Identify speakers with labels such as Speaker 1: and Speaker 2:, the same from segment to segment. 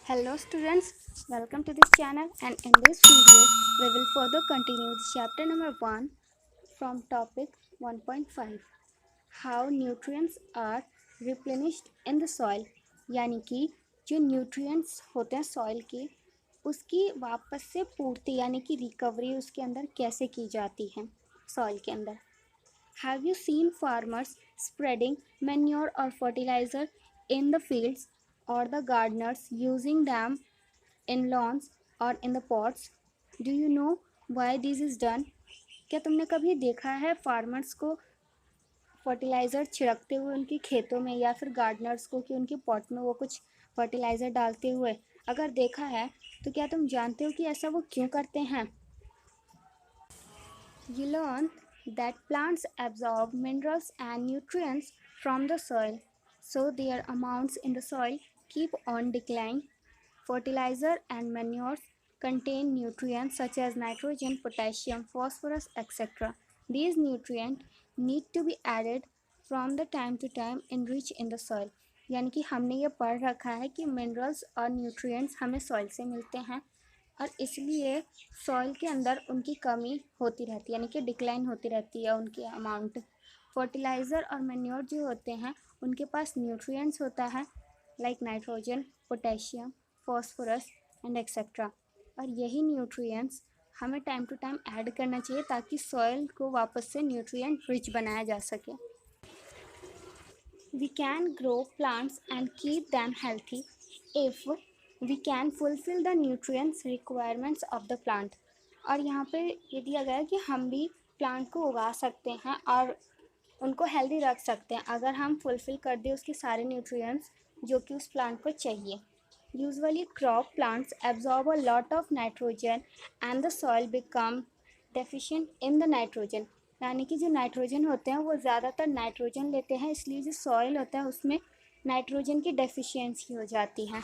Speaker 1: Hello students, welcome to this channel, and in this video we will further continue the chapter number 1 from topic 1.5, how nutrients are replenished in the soil। यानी कि जो nutrients होते हैं soil के उसकी वापस से पूर्ति यानी कि रिकवरी उसके अंदर कैसे की जाती है सॉइल के अंदर। Have you seen farmers spreading manure or fertilizer in the fields, or the gardeners using them in lawns or in the pots? Do you know why this is done? क्या तुमने कभी देखा है फार्मर्स को fertiliser छिड़कते हुए उनके खेतों में, या फिर गार्डनर्स को कि उनके पॉट में वो कुछ फर्टिलाइज़र डालते हुए? अगर देखा है तो क्या तुम जानते हो कि ऐसा वो क्यों करते हैं? You learn that plants absorb minerals and nutrients from the soil, so their amounts in the soil keep on declining. Fertilizer and manures contain nutrients such as nitrogen, potassium, phosphorus, etc. These nutrients need to be added from the time to time enrich in the soil। यानी कि हमने ये पढ़ रखा है कि minerals और nutrients हमें सॉइल से मिलते हैं और इसलिए सॉइल के अंदर उनकी कमी होती रहती है, यानी कि डिक्लाइन होती रहती है उनकी अमाउंट। फर्टिलाइज़र और मैन्योर जो होते हैं उनके पास न्यूट्रिएंट्स होता है like nitrogen, potassium, phosphorus and etcetera, और यही न्यूट्रिएंट्स हमें टाइम टू टाइम ऐड करना चाहिए ताकि सॉइल को वापस से न्यूट्रिएंट रिच बनाया जा सके। We can grow plants and keep them healthy if we can fulfill the nutrients requirements of the plant। और यहाँ पे ये दिया गया है कि हम भी प्लांट को उगा सकते हैं और उनको हेल्दी रख सकते हैं अगर हम फुलफ़िल कर दें उसके सारे न्यूट्रिएंट्स जो कि उस प्लांट को चाहिए। Usually crop plants absorb a lot of nitrogen and the soil become deficient in the nitrogen. यानी कि जो नाइट्रोजन होते हैं वो ज़्यादातर नाइट्रोजन लेते हैं, इसलिए जो सॉइल होता है उसमें नाइट्रोजन की डेफिशिएंसी हो जाती है।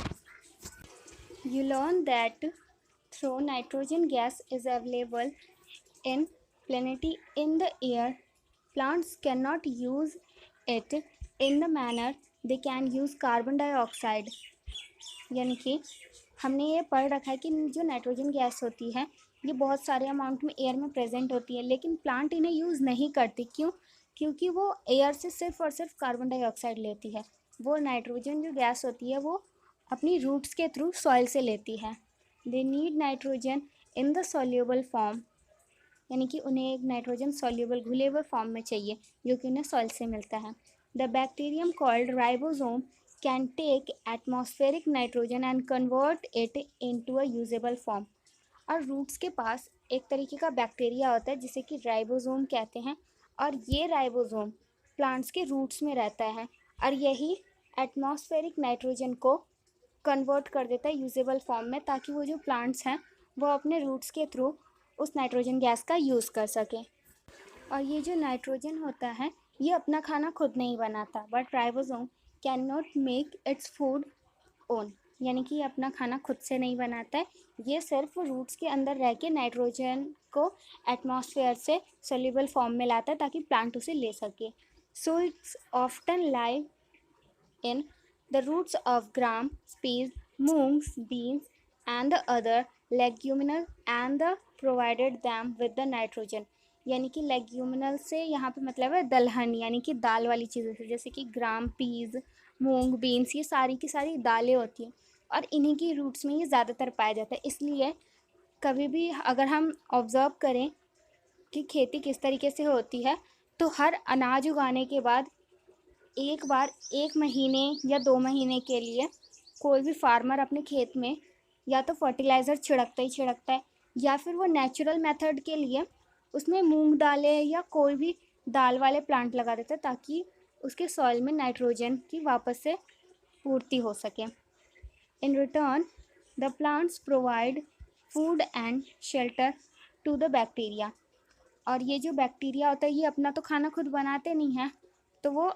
Speaker 1: You learn that though nitrogen gas is available in plenty in the air, plants cannot use it in the manner they can use carbon dioxide। यानी कि हमने ये पढ़ रखा है कि जो नाइट्रोजन गैस होती है ये बहुत सारे अमाउंट में एयर में प्रेजेंट होती है, लेकिन प्लांट इन्हें यूज़ नहीं करती। क्यों? क्योंकि वो एयर से सिर्फ और सिर्फ कार्बन डाइऑक्साइड लेती है। वो नाइट्रोजन जो गैस होती है वो अपनी रूट्स के थ्रू सॉइल से लेती है। They need nitrogen in the soluble form, यानी कि उन्हें एक नाइट्रोजन सॉल्यूबल घुले हुए फॉर्म में चाहिए जो कि उन्हें सॉइल से मिलता है। The bacterium called ribosome can take atmospheric nitrogen and convert it into a usable form. और रूट्स के पास एक तरीके का बैक्टीरिया होता है जिसे कि राइबोसोम कहते हैं, और ये राइबोसोम प्लांट्स के रूट्स में रहता है और यही एटमॉस्फेरिक नाइट्रोजन को कन्वर्ट कर देता है यूजेबल फॉर्म में, ताकि वो जो प्लांट्स हैं वो अपने रूट्स के थ्रू उस नाइट्रोजन गैस का यूज़ कर सकें। और ये जो नाइट्रोजन होता है ये अपना खाना खुद नहीं बनाता, but ribosome can not make its food own, यानी कि ये अपना खाना खुद से नहीं बनाता है, ये सिर्फ रूट्स के अंदर रह के नाइट्रोजन को एटमॉस्फेयर से सोल्यूबल फॉर्म में लाता है ताकि प्लांट उसे ले सके। So it's often live in the roots of gram, peas, moongs, beans, and the other leguminous and the provided them with the nitrogen। यानी कि लेग्यूमिनल से यहाँ पे मतलब है दलहन, यानी कि दाल वाली चीज़ें से, जैसे कि ग्राम, पीज, मूंग, बीन्स, ये सारी की सारी दालें होती हैं और इन्हीं की रूट्स में ये ज़्यादातर पाया जाता है। इसलिए कभी भी अगर हम ऑब्ज़र्व करें कि खेती किस तरीके से होती है तो हर अनाज उगाने के बाद एक बार 1 महीने या 2 महीने के लिए कोई भी फार्मर अपने खेत में या तो फर्टिलाइज़र छिड़कता ही छिड़कता है, या फिर वो नेचुरल मेथड के लिए उसमें मूंग दालें या कोई भी दाल वाले प्लांट लगा देता है ताकि उसके सॉइल में नाइट्रोजन की वापस से पूर्ति हो सके। In return the plants provide food and shelter to the bacteria. और ये जो बैक्टीरिया होता है ये अपना तो खाना खुद बनाते नहीं हैं, तो वो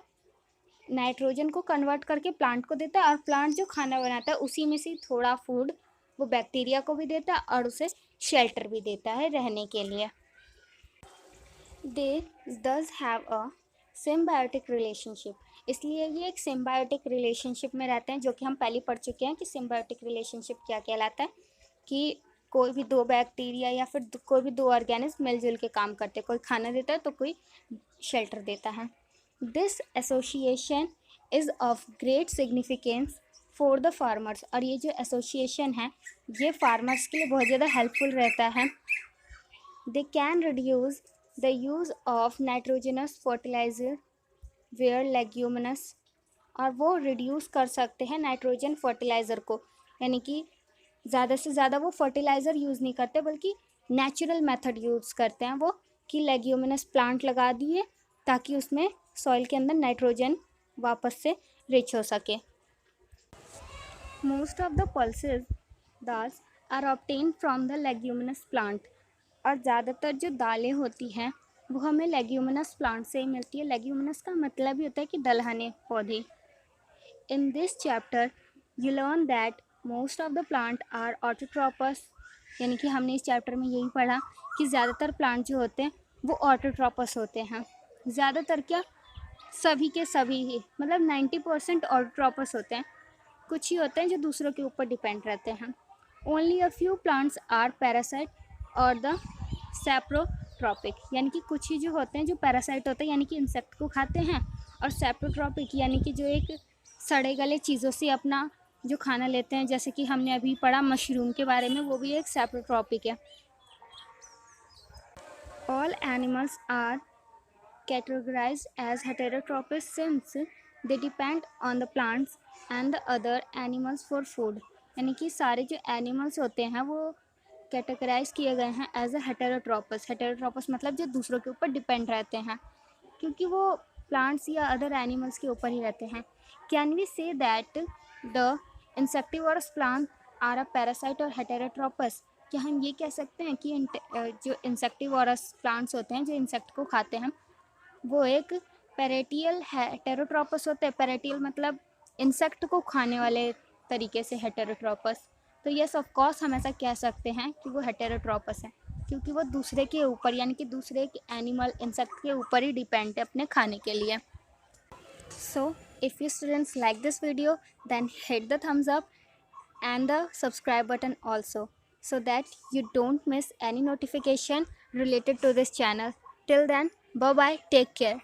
Speaker 1: नाइट्रोजन को कन्वर्ट करके प्लांट को देता है और प्लांट जो खाना बनाता है उसी में से थोड़ा फूड वो बैक्टीरिया को भी देता है और उसे शेल्टर भी देता है रहने के लिए। दे दस हैव अ सिम्बायोटिक रिलेशनशिप। इसलिए ये एक सिम्बायोटिक रिलेशनशिप में रहते हैं, जो कि हम पहले पढ़ चुके हैं कि सिम्बायोटिक रिलेशनशिप क्या कहलाता है, कि कोई भी दो बैक्टीरिया या फिर कोई भी दो ऑर्गेनिज्म मिलजुल के काम करते हैं, कोई खाना देता है तो कोई शेल्टर देता है। This association is of great significance for the farmers, और ये जो एसोसिएशन है ये फार्मर्स के लिए बहुत ज़्यादा हेल्पफुल रहता है। They can reduce the use of nitrogenous fertiliser where leguminous, और वो रिड्यूस कर सकते हैं नाइट्रोजन फर्टिलाइज़र को, यानी कि ज़्यादा से ज़्यादा वो फर्टिलाइज़र यूज़ नहीं करते बल्कि नेचुरल मेथड यूज़ करते हैं वो, कि लेग्यूमिनस प्लांट लगा दिए ताकि उसमें सॉइल के अंदर नाइट्रोजन वापस से रिच हो सके। Most of the pulses dals are obtain from the leguminous plant, और ज़्यादातर जो दालें होती हैं वो हमें लेग्यूमिनस प्लांट से ही मिलती है। लेग्यूमिनस का मतलब ही होता है कि दलहने पौधे। In this chapter you learn that most of the plant are autotrophs, यानी कि हमने इस चैप्टर में यही पढ़ा कि ज़्यादातर प्लांट जो होते हैं वो ऑटोट्रॉपस होते हैं। ज़्यादातर क्या, सभी के सभी ही, मतलब 90% ऑटोट्रॉपस होते हैं। कुछ ही होते हैं जो दूसरों के ऊपर डिपेंड रहते हैं। Only a few plants are parasite और द सैप्रोट्रॉपिक, यानी कि कुछ ही जो होते हैं जो पैरासाइट होते हैं यानी कि इंसेक्ट को खाते हैं, और सैप्रोट्रॉपिक यानी कि जो एक सड़े गले चीज़ों से अपना जो खाना लेते हैं, जैसे कि हमने अभी पढ़ा मशरूम के बारे में, वो भी एक सैप्रोट्रॉपिक है। All animals are categorized as heterotrophs since they depend on the plants and the other animals for food, यानी कि सारे जो एनिमल्स होते हैं वो कैटेगराइज किए गए हैं एज अ हेटेरोट्रोपस। हेटेरोट्रोपस मतलब जो दूसरों के ऊपर डिपेंड रहते हैं, क्योंकि वो प्लांट्स या अदर एनिमल्स के ऊपर ही रहते हैं। Can we say that the insectivorous plant are a parasite और हेटेरोट्रोपस, क्या हम ये कह सकते हैं कि जो इंसेक्टिवोरस प्लांट्स होते हैं जो इंसेक्ट को खाते हैं वो एक पेरेटियल हेटेरोट्रोपस होते हैं। पेरेटियल मतलब इंसेक्ट को खाने वाले तरीके से हेटेरोट्रोपस। तो यस ऑफ कोर्स हम ऐसा कह सकते हैं कि वो हेटेरोट्रोपस है, क्योंकि वो दूसरे के ऊपर यानी कि दूसरे के एनिमल इंसेक्ट के ऊपर ही डिपेंड है अपने खाने के लिए। So if you students like this video then hit the thumbs up and the subscribe button also, so that you don't miss any notification related to this channel. Till then, bye bye, take care.